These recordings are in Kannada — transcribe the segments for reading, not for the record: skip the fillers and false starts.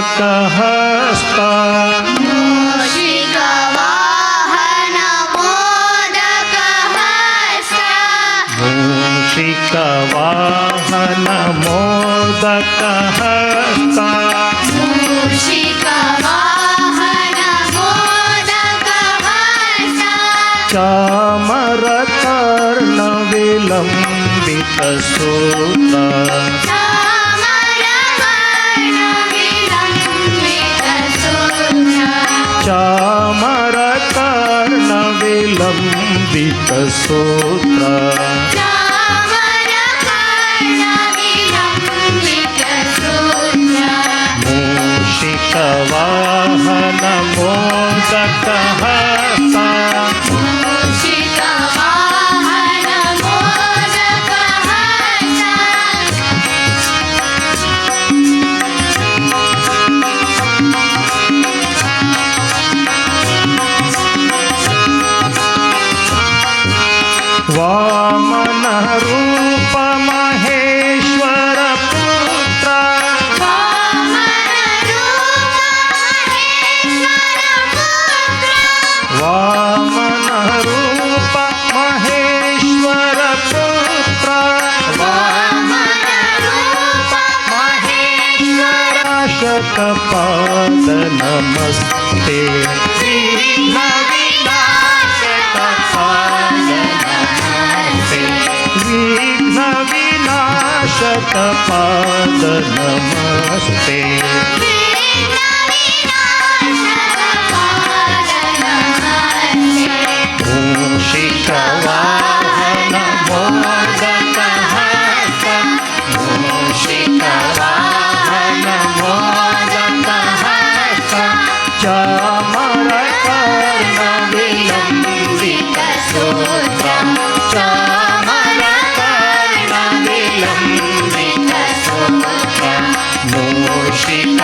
मोदकहस्त मूषिकवाहन मोदकहस्त चामरकर्णविलम्बितसूत्र चामरकर्णविलम्बितसूत्र मूषिकवाहन मोदकहस्त वामन रूप महेश्वर पुत्र वामन रूप महेश्वर पुत्र शतपाद नमस्ते विघ्न विनाशतपाद नमस्ते मूषिकवाहन मोदकहस्त मूषिकवाहन मोदकहस्त चामरकर्णविलम्बितसूत्र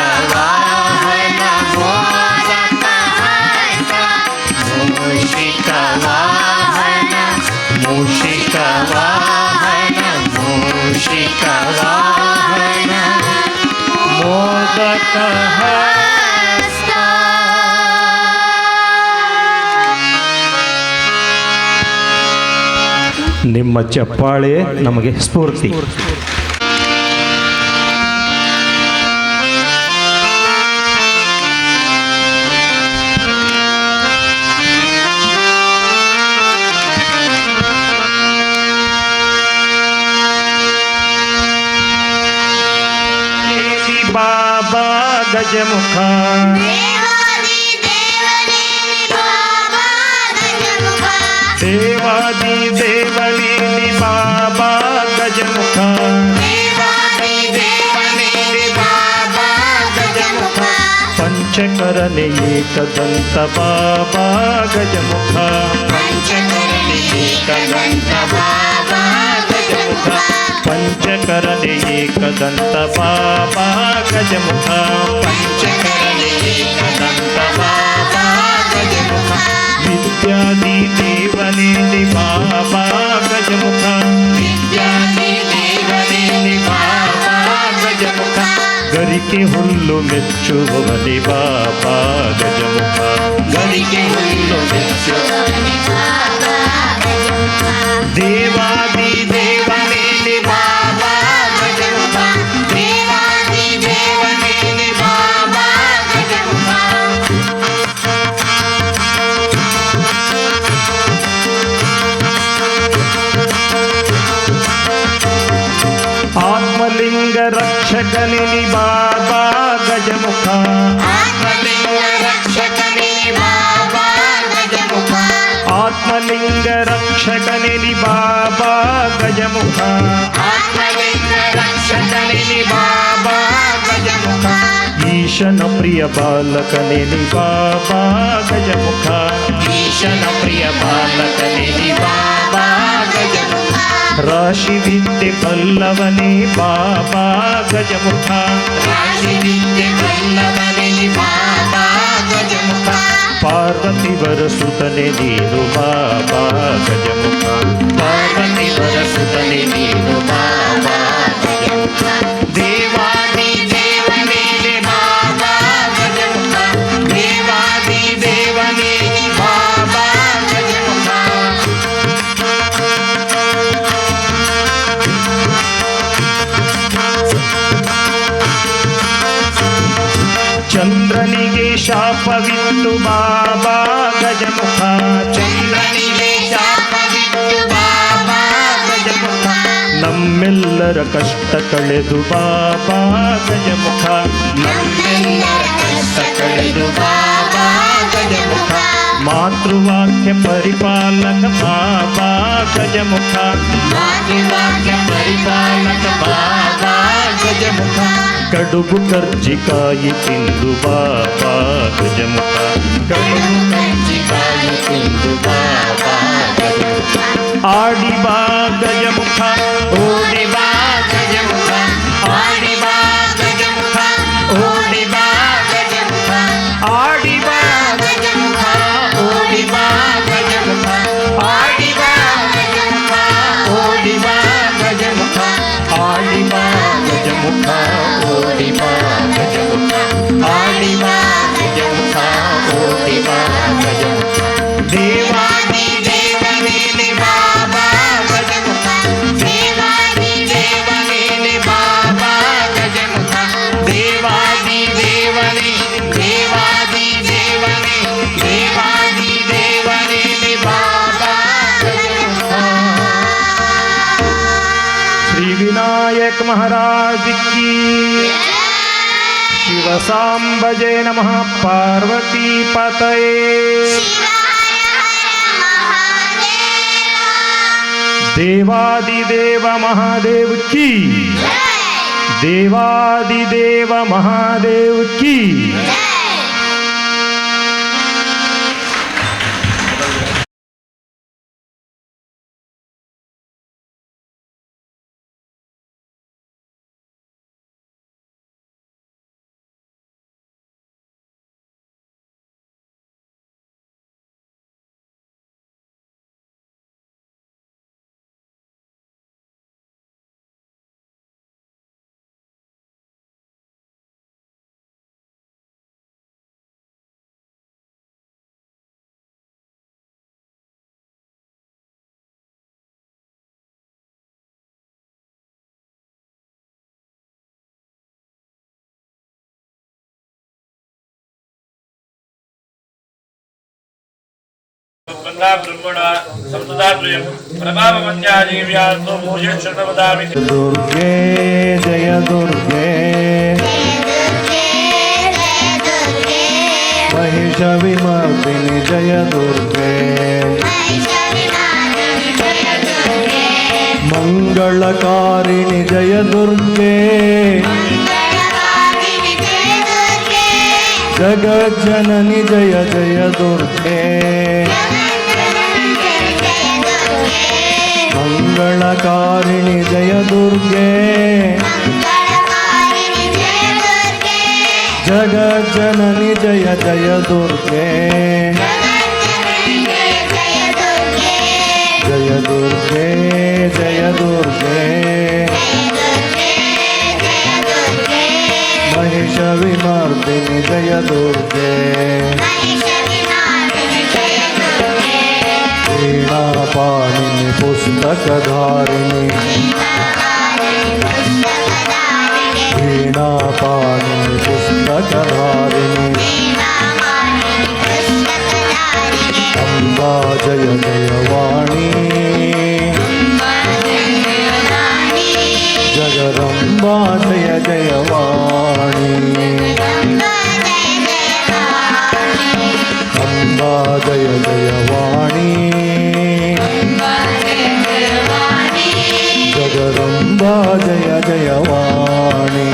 मूषिकवाहन मोदकहस्त मूषिकवाहन मूषिकवाहन मूषिकवाहन मोदकहस्त ನಿಮ್ಮ ಚಪ್ಪಾಳೆ ನಮಗೆ ಸ್ಫೂರ್ತಿ. बाबा गजमुख देवादि देवनेनि बाबा गजमुख पंचकरणे एकदंत बाबा गजमुख पंचकरणे एकदंत बाबा गजमुख पंचकरणे एकदंत बाबा गजमुख पंचकरणे एकदंत बाबा गजमुख विद्यादि देवनेनि बाबा गजमुख विद्यादि देवनेनि बाबा गजमुख गरिके हुल्लु ಮೆಚ್ಚುವವನೇ बाबा गजमुख गरिके हुल्लु ಮೆಚ್ಚುವವನೇ बाबा गजमुख देवादि देवनेनि बाबा गजमुख देवादि देवनेनि बाबा गजमुख आत्मलिंग रक्षकनिनि बाबा गजमुख आत्मलिंग रक्षकनिनि बाबा गजमुख आत्मलिंग रक्षकनिनि बाबा गजमुख आत्मलिंग रक्षकनिनि बाबा गजमुख ईशन प्रिय बालकनिनि बाबा गजमुख ईशन प्रिय बालकनिनि बाबा गजमुख राशि विद्ये बल्लवने बाबा गजमुख राशि विद्ये बल्लवने बाबा गजमुख पार्वती वरसुतने नीनु बाबा गजमुख पार्वती वरसुतने नीनु बाबा गजमुख देवादि ಶಾಪವಿತ್ತು ಬಾಬಾ ಗಜಮುಖ ಚಂದ್ರನಿಗೆ ಶಾಪವಿತ್ತು ಬಾಬಾ ಗಜಮುಖ ನಮ್ಮೆಲ್ಲರ ಕಷ್ಟ ಕಳೆದು ಬಾಬಾ ಗಜಮುಖ ನಮ್ಮೆಲ್ಲರ ಕಷ್ಟ ಕಳೆದು ಬಾಬಾ ಗಜಮುಖ ಮಾತೃವಾಕ್ಯ ಪರಿಪಾಲಕ ಬಾಬಾ ಗಜಮುಖ ಮಾತೃವಾಕ್ಯ ಪರಿಪಾಲಕ ಬಾಬಾ ಗಜಮುಖ ಕಡುಬು ಕರ್ಜಿಕಾಯಿ ತಿಂದು ಬಾಬಾ ಗಜಮುಖ ಕಡುಬು ಕರ್ಜಿಕಾಯಿ ತಿಂದು ಬಾಬಾ ಗಜಮುಖ ಆಡಿ ಬಾ ಗಜಮುಖ ಓಡಿ ಬಾ ಗಜಮುಖ ಆಡಿ ಬಾ ಗಜಮುಖ ಓಡಿ ಬಾ ಗಜಮುಖ ಆಡಿ ಬಾ ಗಜಮುಖ ಓಡಿ ಬಾ ಗಜಮುಖ ಆಡಿ ಬಾ ಗಜಮುಖ ಓಡಿ ಬಾ ಗಜಮುಖ ಆಡಿ ಬಾ ಗಜಮುಖ ಓಡಿ ಬಾ ಗಜಮುಖ ಆಡಿ ಬಾ ಗಜಮುಖ ಓಡಿ ಬಾ ಗಜಮುಖ ದೇವಾದಿ ದೇವನೇ ಬಾಬಾ ಗಜಮುಖ ದೇವಾದಿ ದೇವನೇ ಬಾಬಾ ಗಜಮುಖ ದೇವಾದಿ ದೇವನೇ ದೇವಾದಿ ದೇವನೇ ದೇವಾದಿ ದೇವನೇ ಬಾಬಾ ಗಜಮುಖ ಶ್ರೀ ವಿನಾಯಕ ಮಹಾರಾಜ್ ಕಿ ಶಿವ ಸಾಂಬಜೆ ನಮಃ ಪಾರ್ವತಿ ಪತಯೇ देवादिदेव महादेव की देवादिदेव महादेव की दुर्गे जय दुर्गे महिषविमर्दिनि जय दुर्गे मंगलकारिणि जय दुर्गे जगज्जननि जय जय दुर्गे मंगलकारिणि जय दुर्गे जगज्जननि जय जय दुर्गे जय दुर्गे जय दुर्गे महिषविमर्दिनि जय दुर्गे वीणापाणिनि पुस्तकधारिणि वीणापाणिनि पुस्तकधारिणि अम्बा जय जय वाणी जगदम्बा जय जय वाणी अम्बा जय जय वाणी जगदम्बा जय जय वाणी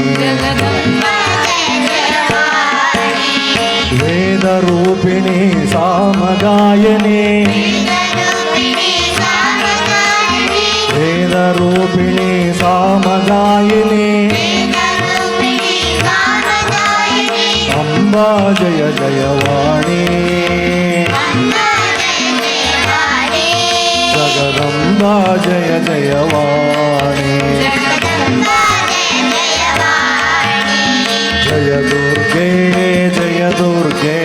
वेदरूपिणी सामगायिनी वेदरूपिणी सामगायिनी अम्बा जय जय वाणी जगदम्बा जय जय वाणी जय दुर्गे जय दुर्गे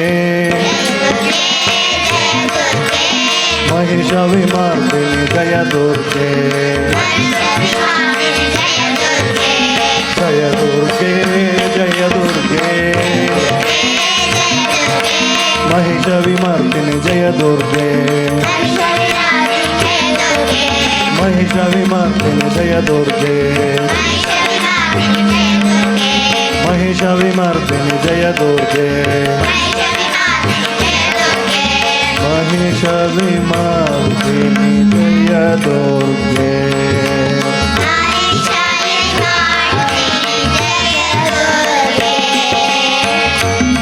महिषविमर्दिनि जय दुर्गे जय दुर्गे जय दुर्गे महिषविमर्दिनि जय दुर्गे महिषविमर्दिनि जय दुर्गे महिषविमर्दिनि जय दुर्गे महिषविमर्दिनि जय दुर्गे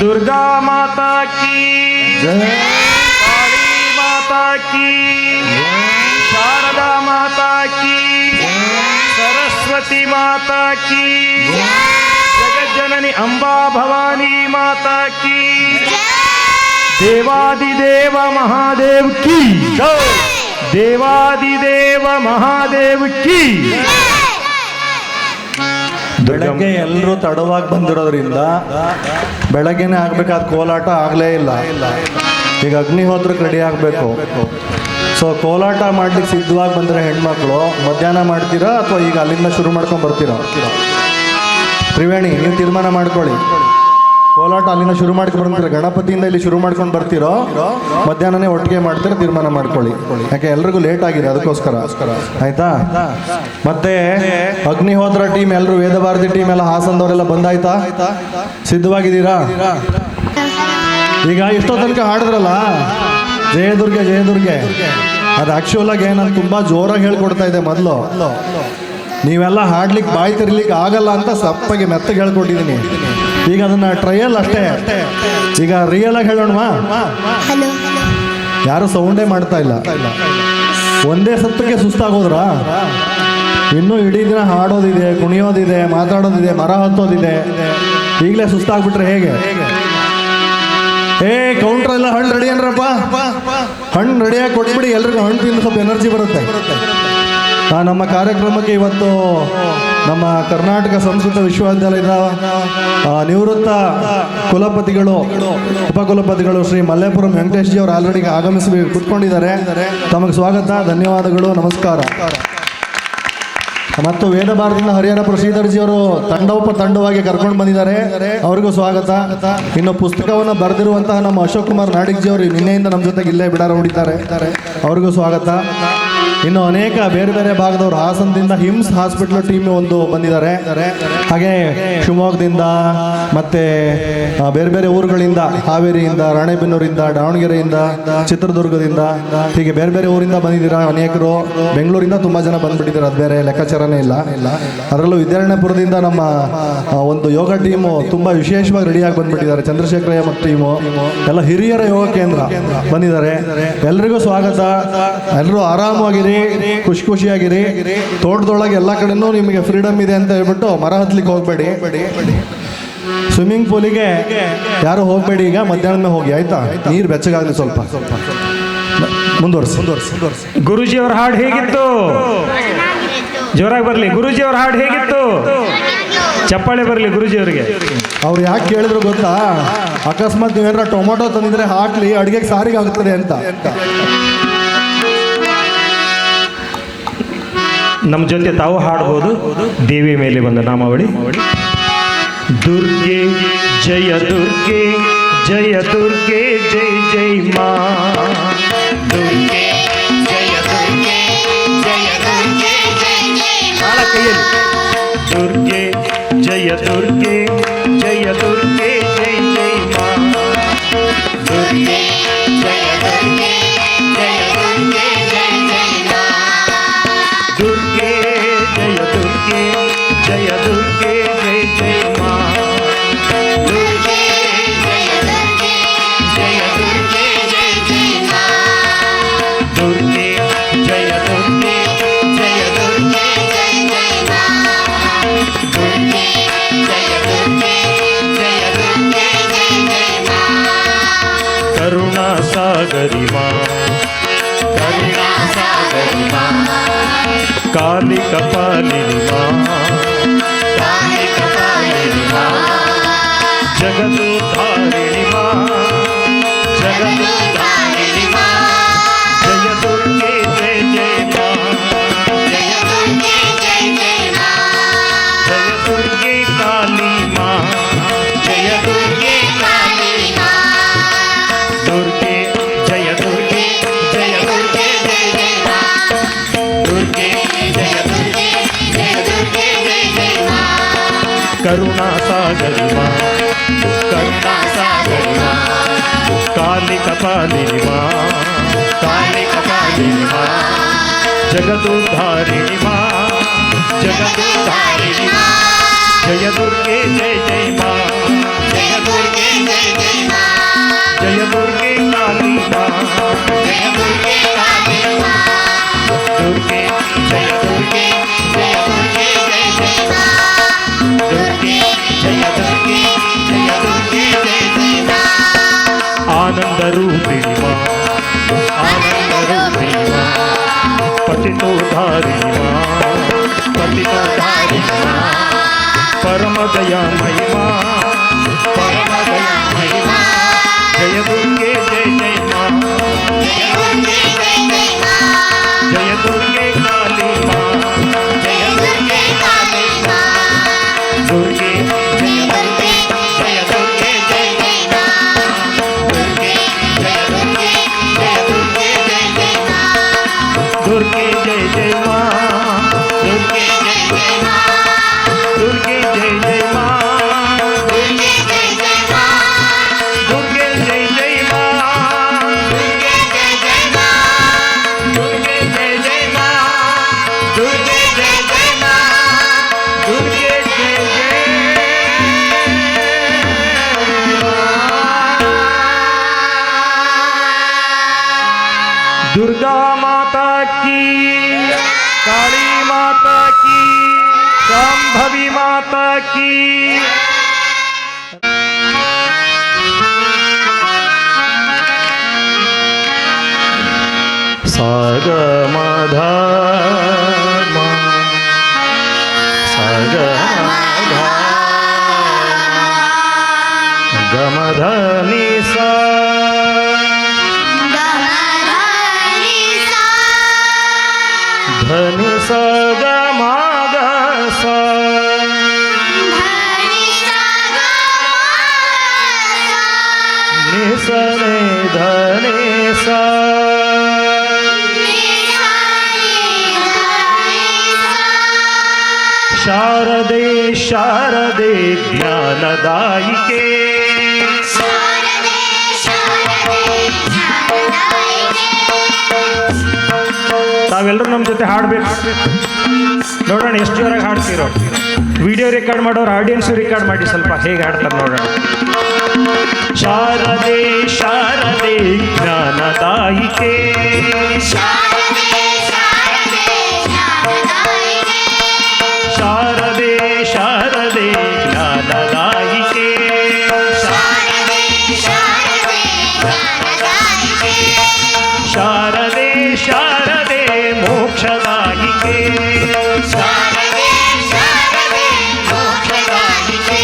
दुर्गा माता की जय काली माता की शारदा माता की सरस्वती माता की जगज्जननी अंबा भवानी माता की देवादिदेव महादेव की देवादिदेव महादेव की ಬೆಳಗ್ಗೆ ಎಲ್ಲರೂ ತಡವಾಗಿ ಬಂದಿರೋದ್ರಿಂದ ಬೆಳಗ್ಗೆನೇ ಆಗ್ಬೇಕಾದ ಕೋಲಾಟ ಆಗಲೇ ಇಲ್ಲ. ಈಗ ಅಗ್ನಿಹೋತ್ರಕ್ಕೆ ರೆಡಿ ಆಗಬೇಕು. ಸೊ ಕೋಲಾಟ ಮಾಡ್ಲಿಕ್ಕೆ ಸಿದ್ಧವಾಗಿ ಬಂದರೆ ಹೆಣ್ಮಕ್ಳು ಮಧ್ಯಾಹ್ನ ಮಾಡ್ತೀರಾ ಅಥವಾ ಈಗ ಅಲ್ಲಿಂದ ಶುರು ಮಾಡ್ಕೊಂಡು ಬರ್ತೀರಾ? ತ್ರಿವೇಣಿ, ನೀವು ತೀರ್ಮಾನ ಮಾಡ್ಕೊಳ್ಳಿ. ಕೋಲಾಟ ಅಲ್ಲಿಂದ ಶುರು ಮಾಡ್ಕೊಂಡು ಬರ್ತೀರಾ? ಗಣಪತಿಯಿಂದ ಇಲ್ಲಿ ಶುರು ಮಾಡ್ಕೊಂಡು ಬರ್ತೀರೋ ಮಧ್ಯಾಹ್ನನೇ ಒಟ್ಟಿಗೆ ಮಾಡ್ತೀರಾ? ತೀರ್ಮಾನ ಮಾಡ್ಕೊಳ್ಳಿ. ಯಾಕೆ ಎಲ್ರಿಗೂ ಲೇಟ್ ಆಗಿದೆ, ಅದಕ್ಕೋಸ್ಕರ. ಆಯ್ತಾ? ಮತ್ತೆ ಅಗ್ನಿಹೋತ್ರ ಟೀಮ್ ಎಲ್ಲರೂ, ವೇದಭಾರತಿ ಟೀಮ್ ಎಲ್ಲ, ಹಾಸನದವರೆಲ್ಲ ಬಂದಾಯ್ತಾ? ಸಿದ್ಧವಾಗಿದ್ದೀರಾ? ಈಗ ಎಷ್ಟೋ ತನಕ ಹಾಡಿದ್ರಲ್ಲ ಜಯದುರ್ಗೆ ಜಯದುರ್ಗೆ, ಅದು ಆಕ್ಚುಲ್ ಆಗಿ ನಾನು ತುಂಬಾ ಜೋರಾಗಿ ಹೇಳ್ಕೊಡ್ತಾ ಇದ್ದೆ ಮೊದಲು. ನೀವೆಲ್ಲ ಹಾಡ್ಲಿಕ್ಕೆ ಬಾಯಿ ತೆರಿಲಿಕ್ಕೆ ಆಗಲ್ಲ ಅಂತ ಸಪ್ಪಗೆ ಮೆತ್ತಗೆ ಹೇಳ್ಕೊಟ್ಟಿದ್ದೀನಿ. ಈಗ ಅದನ್ನ ಟ್ರಯಲ್ ಅಷ್ಟೇ. ಈಗ ರಿಯಲ್ ಆಗಿ ಹೇಳೋಣವಾ? ಯಾರು ಸೌಂಡೇ ಮಾಡ್ತಾ ಇಲ್ಲ. ಒಂದೇ ಸತ್ತಕ್ಕೆ ಸುಸ್ತಾಗೋದ್ರ? ಇನ್ನೂ ಇಡೀ ದಿನ ಹಾಡೋದಿದೆ, ಕುಣಿಯೋದಿದೆ, ಮಾತಾಡೋದಿದೆ, ಮರ ಹತ್ತೋದಿದೆ. ಈಗಲೇ ಸುಸ್ತಾಗ್ಬಿಟ್ರೆ ಹೇಗೆ? ಕೌಂಟ್ರ್ ಎಲ್ಲ ಹಣ್ಣು ರೆಡಿ ಅನ್ರಪ್ಪ, ಹಣ್ಣು ರೆಡಿಯಾಗಿ ಕೊಟ್ಬಿಡಿ. ಎಲ್ರಿಗೂ ಹಣ್ಣು ತಿಂದು ಸ್ವಲ್ಪ ಎನರ್ಜಿ ಬರುತ್ತೆ. ನಮ್ಮ ಕಾರ್ಯಕ್ರಮಕ್ಕೆ ಇವತ್ತು ನಮ್ಮ ಕರ್ನಾಟಕ ಸಂಸ್ಕೃತ ವಿಶ್ವವಿದ್ಯಾಲಯದ ನಿವೃತ್ತ ಕುಲಪತಿಗಳು, ಉಪಕುಲಪತಿಗಳು ಶ್ರೀ ಮಲ್ಲೇಪುರಂ ವೆಂಕಟೇಶ್ ಜಿ ಅವರು ಆಲ್ರೆಡಿ ಆಗಮಿಸಿ ಕೂತ್ಕೊಂಡಿದ್ದಾರೆ. ತಮಗೆ ಸ್ವಾಗತ, ಧನ್ಯವಾದಗಳು, ನಮಸ್ಕಾರ. ಮತ್ತು ವೇದಭಾರತಿಯಿಂದ ಹರಿಹರಪುರ ಶ್ರೀಧರ್ಜಿ ಅವರು ತಂಡವಾಗಿ ಕರ್ಕೊಂಡು ಬಂದಿದ್ದಾರೆ, ಅವರಿಗೂ ಸ್ವಾಗತ. ಇನ್ನು ಪುಸ್ತಕವನ್ನು ಬರೆದಿರುವಂತಹ ನಮ್ಮ ಅಶೋಕ್ ಕುಮಾರ್ ನಾಡಿಗ್ಜಿ ಅವರು ನಿನ್ನೆಯಿಂದ ನಮ್ಮ ಜೊತೆಗೆ ಇಲ್ಲೇ ಬಿಡಾರ ಹೊಡಿತಾರೆ, ಅವರಿಗೂ ಸ್ವಾಗತ. ಇನ್ನು ಅನೇಕ ಬೇರೆ ಬೇರೆ ಭಾಗದವರು, ಹಾಸನದಿಂದ ಹಿಮ್ಸ್ ಹಾಸ್ಪಿಟಲ್ ಟೀಮ್ ಒಂದು ಬಂದಿದ್ದಾರೆ, ಹಾಗೆ ಶಿವಮೊಗ್ಗದಿಂದ ಮತ್ತೆ ಬೇರೆ ಬೇರೆ ಊರುಗಳಿಂದ, ಹಾವೇರಿಯಿಂದ, ರಾಣೆಬೆನ್ನೂರಿಂದ, ದಾವಣಗೆರೆಯಿಂದ, ಚಿತ್ರದುರ್ಗದಿಂದ, ಹೀಗೆ ಬೇರೆ ಬೇರೆ ಊರಿಂದ ಬಂದಿದ್ದೀರಾ ಅನೇಕರು. ಬೆಂಗಳೂರಿಂದ ತುಂಬಾ ಜನ ಬಂದ್ಬಿಟ್ಟಿದ್ದಾರೆ, ಅದು ಬೇರೆ ಲೆಕ್ಕಾಚಾರನೇ ಇಲ್ಲ. ಅದರಲ್ಲೂ ವಿದ್ಯಾರಣ್ಯಪುರದಿಂದ ನಮ್ಮ ಒಂದು ಯೋಗ ಟೀಮು ತುಂಬಾ ವಿಶೇಷವಾಗಿ ರೆಡಿಯಾಗಿ ಬಂದ್ಬಿಟ್ಟಿದ್ದಾರೆ. ಚಂದ್ರಶೇಖರಯ್ಯ ಮತ್ತು ಟೀಮು ಎಲ್ಲ ಹಿರಿಯರ ಯೋಗ ಕೇಂದ್ರ ಬಂದಿದ್ದಾರೆ. ಎಲ್ರಿಗೂ ಸ್ವಾಗತ. ಎಲ್ಲರೂ ಆರಾಮಾಗಿರಿ, ಖುಷಿಯಾಗಿರಿ. ತೋಟದೊಳಗೆ ಎಲ್ಲ ಕಡೆನೂ ನಿಮಗೆ ಫ್ರೀಡಮ್ ಇದೆ ಅಂತ ಹೇಳ್ಬಿಟ್ಟು ಮರ ಹತ್ಲಿಕ್ಕೆ ಹೋಗಬೇಡಿ. ಸ್ವಿಮ್ಮಿಂಗ್ ಪೂಲಿಗೆ ಯಾರು ಹೋಗಬೇಡಿ. ಈಗ ಮಧ್ಯಾಹ್ನ ಹೋಗಿ, ಆಯ್ತಾ? ನೀರು ಬೆಚ್ಚಗಾಗಲಿ ಸ್ವಲ್ಪ. ಮುಂದುವರ್ಸಿ. ಗುರುಜಿ ಅವ್ರ ಹಾಡು ಹೇಗಿತ್ತು? ಜೋರಾಗಿ ಬರಲಿ. ಗುರುಜಿ ಅವ್ರ ಹಾಡು ಹೇಗಿತ್ತು? ಚಪ್ಪಾಳೆ ಬರಲಿ ಗುರುಜಿ ಅವರಿಗೆ. ಅವ್ರು ಯಾಕೆ ಕೇಳಿದ್ರು ಗೊತ್ತಾ? ಅಕಸ್ಮಾತ್ ನೀವೇನಾರ ಟೊಮೊಟೊ ತಂದಿದ್ರೆ ಹಾಕ್ಲಿ, ಅಡುಗೆಗೆ ಸಾರಿಗೆ ಆಗುತ್ತದೆ ಅಂತ. ನಮ್ಮ ಜೊತೆ ತಾವು ಹಾಡಬಹುದು. ದೇವಿ ಮೇಲೆ ಬಂದ ನಾಮಾವಳಿ. ದುರ್ಗೆ ಜಯ ದುರ್ಗೆ, ಜಯ ದುರ್ಗೆ, ಜೈ ಜೈ ಮಾ. ದುರ್ಗೆ ಜಯ ದುರ್ಗೆ, ಜಯ ದುರ್ಗೆ, ಜೈ ಜೈ ಮಾ. ದುರ್ಗೆ ಜಯ ದುರ್ಗೆ, ಜಯ ದುರ್ಗೆ, ಜೈ ಜೈ ಮಾ. ದುರ್ಗೆ ಜಯ ದುರ್ಗೆ, ಜಯ ದುರ್ಗೆ, ಜೈ ಜೈ ಮಾ. ದುರ್ಗೆ ಜಯ ದುರ್ಗೆ, ಜಯ ದುರ್ಗೆ, ಜೈ ಜೈ ಮಾ. ದುರ್ಗೆ ಜಯ ದುರ್ಗೆ, ಜಯ ದುರ್ಗೆ, ಜೈ ಜೈ ಮಾ. ದುರ್ಗೆ ಜಯ ದುರ್ಗೆ, ಜಯ ದುರ್ಗೆ, ಜೈ ಜೈ ಮಾ. ದುರ್ಗೆ ಜಯ ದುರ್ಗೆ, ಜಯ ದುರ್ಗೆ, ಜೈ ಜೈ ಮಾ. ಕರುಣಾ ಸಾಗರಿ ಮಾ, ಕರುಣಾ ಸಾಗರಿ ಮಾ. ಕಾಲಿ ಕಪಾಲಿನಿ ಮಾ, ಕಾಲಿ ಕಪಾಲಿನಿ ಮಾ. ಜಗದುದ್ಧಾರಿಣಿ ಮಾ, ಜಗದುದ್ಧಾರಿಣಿ ಮಾ. ಜಯ ದುರ್ಗೆ ಜಯ ಜಯ ಮಾ, ಜಯ ದುರ್ಗೆ ಜಯ ಜಯ ಮಾ. ಜಯ ದುರ್ಗೆ ಕಾಲಿ ಮಾ, ಜಯ ದುರ್ಗೆ ಕಾಲಿ ಮಾ. ದುರ್ಗೆ करुणा सागरी माँ करुणा सागरी माँ काली कपालिनी माँ काली कपालिनी माँ जगदुद्धारिणी माँ जगदुद्धारिणी माँ जय दुर्गे जय जय माँ जय दुर्गे जय जय माँ जय दुर्गे काली माँ जय दुर्गे काली माँ दुर्गे जय दुर्गे जय दुर्गे जय जय माँ दुर्गे जय दुर्गे जय दुर्गे जय जय माँ आनंद रूपिणी माँ आनंद रूपिणी माँ पतितोद्धारिणी माँ पतितोद्धारिणी माँ परम दयामयी माँ परम दयामयी माँ जय दुर्गे जय जय माँ जय दुर्गे जय जय माँ जय दुर्गे काली माँ जय दुर्गे काली माँ दुर्गे जय दुर्गे जय दुर्गे जय जय माँ दुर्गे जय दुर्गे जय दुर्गे जय जय माँ दुर्गे जय जय माँ दुर्गे जय जय माँ दुर्गे जय जय माँ दुर्गे जय जय माँ दुर्गे जय जय माँ दुर्गे जय जय माँ दुर्गे जय जय माँ दुर्गे जय जय माँ दुर्गे जय जय दुर्गा माता की काली माता की शांभवी माता की सागमाधा सागमाधा गमधनी सा धनि सगमाग सा निसने धने सा शारदे शारदे ज्ञानदायिके ತಾವೆಲ್ಲರೂ ನಮ್ಮ ಜೊತೆ ಹಾಡಬೇಕು ನೋಡೋಣ ಎಷ್ಟು ಜೋರಾಗಿ ಹಾಡ್ತಿರೋ ವಿಡಿಯೋ ರೆಕಾರ್ಡ್ ಮಾಡೋರು ಆಡಿಯನ್ಸ್ ರೆಕಾರ್ಡ್ ಮಾಡಿ ಸ್ವಲ್ಪ ಹೇಗೆ ಹಾಡ್ತಾರೆ ನೋಡೋಣ ಶಾರದೆ ಶಾರದೆ ಜ್ಞಾನದಾಯಿಕೆ ಶಾರದೆ ಶಾರದೆ ಜ್ಞಾನದಾಯಿಕೆ ಶಾರದೆ ಶಾರದೆ ಮೋಕ್ಷದಾಯಿಕೆ ಶಾರದೆ ಶಾರದೆ ಮೋಕ್ಷದಾಯಿಕೆ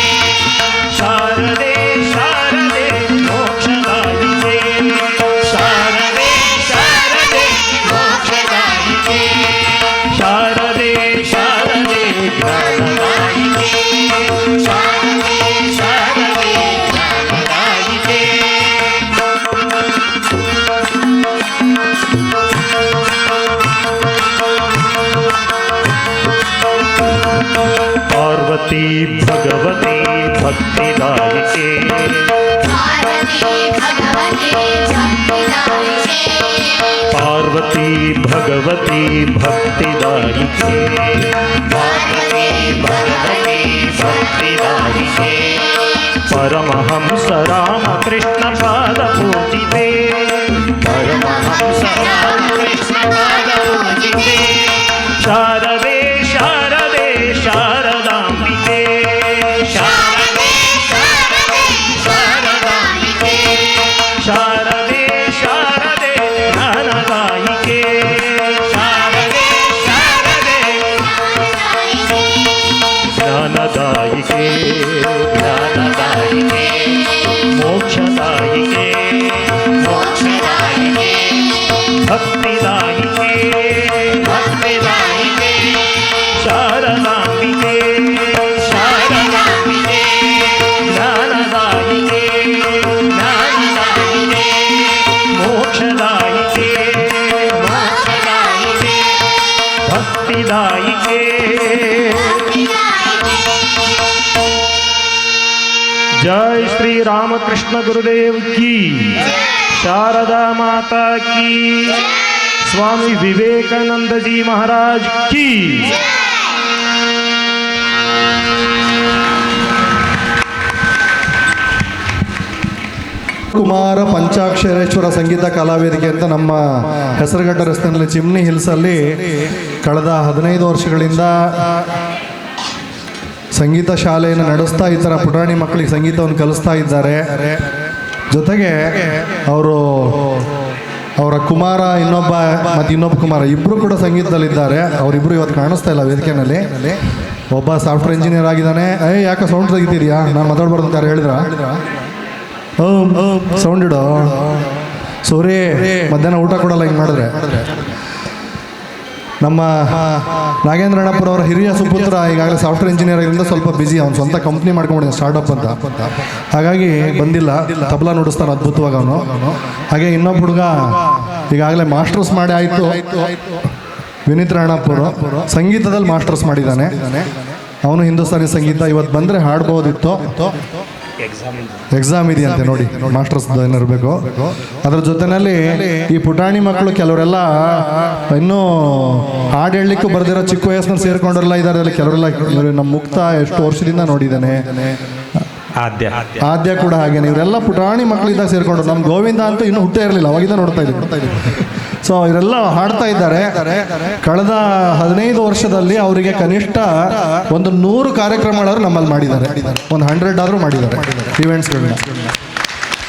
ಶಾರದೆ ಶಾರದೆ ಮೋಕ್ಷದಾಯಿಕೆ ಶಾರದೆ ಶಾರದೆ ಮೋಕ್ಷದಾಯಿಕೆ ಶಾರದೆ ಶಾರದೆ ಜ್ಞಾನದಾಯಿಕೆ ಶಾರದೆ ಶಾರದೆ ಜ್ಞಾನದಾಯಿಕೆ पार्वती भगवती भक्तिदायिके पार्वती भगवती भक्तिदायिके पार्वती भगवती भक्तिदायिके परमहंस रामकृष्ण पादपूजिते परमहंस रामकृष्ण पादपूजिते शारदे शारदे शारदाम्बिके शारदे शारदे शारदाम्बिके शारदे शारदे ज्ञानदायिके शारदे शारदे ज्ञानदायिके ज्ञानदायिके मोक्षदायिके मोक्षदायिके भक्तिदायिके भक्तिदायिके शारदाम्बिके शारदाम्बिके ज्ञानदायिके ज्ञानदायिके मोक्षदायिके मोक्षदायिके भक्तिदायिके जय श्री रामकृष्ण गुरुदेव की, शारदा माता की, स्वामी विवेकानंद जी महाराज की। ಕುಮಾರ ಪಂಚಾಕ್ಷರೇಶ್ವರ ಸಂಗೀತ ಕಲಾವೇದಿಕೆ ಅಂತ ನಮ್ಮ ಹೆಸರುಘಟ್ಟ ರಸ್ತೆಯಲ್ಲಿ ಚಿಮ್ನಿ ಹಿಲ್ಸಲ್ಲಿ ಕಳೆದ 15 ವರ್ಷಗಳಿಂದ ಸಂಗೀತ ಶಾಲೆಯನ್ನು ನಡೆಸ್ತಾ ಈ ಥರ ಪುಟಾಣಿ ಮಕ್ಕಳಿಗೆ ಸಂಗೀತವನ್ನು ಕಲಿಸ್ತಾ ಇದ್ದಾರೆ. ಜೊತೆಗೆ ಅವರ ಕುಮಾರ ಇನ್ನೊಬ್ಬ ಕುಮಾರ ಇಬ್ಬರು ಕೂಡ ಸಂಗೀತದಲ್ಲಿದ್ದಾರೆ. ಅವರಿಬ್ಬರು ಇವತ್ತು ಕಾಣಿಸ್ತಾ ಇಲ್ಲ ವೇದಿಕೆಯಲ್ಲಿ. ಒಬ್ಬ ಸಾಫ್ಟ್ವೇರ್ ಇಂಜಿನಿಯರ್ ಆಗಿದ್ದಾನೆ. ಯಾಕೆ ಸೌಂಡ್ ತೆಗಿತೀರಿಯಾ, ನಾನು ಮಾತಾಡ್ಬಾರ್ದು ಅಂತ ಹೇಳಿದ್ರ ಸೌಂಡ್ ಇಡೋ ಸೂರಿ, ಮಧ್ಯಾಹ್ನ ಊಟ ಕೊಡಲ್ಲ ಹಿಂಗೆ ಮಾಡಿದ್ರೆ. ನಮ್ಮ ನಾಗೇಂದ್ರಣ್ಣಪ್ಪರವರ ಹಿರಿಯ ಸುಪುತ್ರ ಈಗಾಗಲೇ ಸಾಫ್ಟ್ವೇರ್ ಇಂಜಿನಿಯರ್ ಆಗಿದ್ದರಿಂದ ಸ್ವಲ್ಪ ಬ್ಯುಸಿ. ಅವ್ನು ಸ್ವಂತ ಕಂಪ್ನಿ ಮಾಡ್ಕೊಂಡಿದ್ದಾನೆ ಸ್ಟಾರ್ಟಪ್ ಅಂತ, ಹಾಗಾಗಿ ಬಂದಿಲ್ಲ. ತಬಲಾ ನುಡಿಸ್ತಾನೆ ಅದ್ಭುತವಾಗಿ ಅವನು. ಹಾಗೆ ಇನ್ನೊಬ್ಬ ಹುಡುಗ ಈಗಾಗಲೇ ಮಾಸ್ಟರ್ಸ್ ಮಾಡಿ ಆಯಿತು, ವಿನೀತ್ ರಾಣಪ್ಪರು ಸಂಗೀತದಲ್ಲಿ ಮಾಸ್ಟರ್ಸ್ ಮಾಡಿದ್ದಾನೆ. ಅವನು ಹಿಂದೂಸ್ತಾನಿ ಸಂಗೀತ. ಇವತ್ತು ಬಂದರೆ ಹಾಡ್ಬೋದಿತ್ತು, ಎಕ್ಸಾಮ್ ಇದೆಯಂತೆ ನೋಡಿ, ಮಾಸ್ಟರ್ಸ್ ಏನಿರಬೇಕು. ಅದ್ರ ಜೊತೆಯಲ್ಲಿ ಈ ಪುಟಾಣಿ ಮಕ್ಕಳು ಕೆಲವರೆಲ್ಲ ಇನ್ನೂ ಹಾಡು ಹೇಳಲಿಕ್ಕೂ ಬರ್ದಿರೋ ಚಿಕ್ಕ ವಯಸ್ಸಿನಲ್ಲಿ ಸೇರ್ಕೊಂಡ್ರೆಲ್ಲ ಇದ್ದಾರೆ. ಕೆಲವರೆಲ್ಲ ನಮ್ಮ ಮುಕ್ತ ಎಷ್ಟು ವರ್ಷದಿಂದ ನೋಡಿದ್ದಾನೆ. ಆದ್ಯ ಕೂಡ ಹಾಗೇನೆ. ಇವರೆಲ್ಲ ಪುಟಾಣಿ ಮಕ್ಕಳಿದ್ದಾಗ ಸೇರ್ಕೊಂಡ್ರು. ನಮ್ಮ ಗೋವಿಂದ ಅಂತೂ ಇನ್ನೂ ಹುಟ್ಟೇ ಇರಲಿಲ್ಲ, ಅವಾಗಿಂದ ನೋಡ್ತಾ ಇದ್ದೀವಿ. ಸೊ ಇವರೆಲ್ಲ ಹಾಡ್ತಾ ಇದ್ದಾರೆ. ಕಳೆದ 15 ವರ್ಷದಲ್ಲಿ ಅವರಿಗೆ ಕನಿಷ್ಠ ಒಂದು 100 ಕಾರ್ಯಕ್ರಮಗಳಾದ್ರೂ ನಮ್ಮಲ್ಲಿ ಮಾಡಿದ್ದಾರೆ, ಒಂದು 100 ಆದರೂ ಮಾಡಿದ್ದಾರೆ ಇವೆಂಟ್ಸ್ಗಳನ್ನ.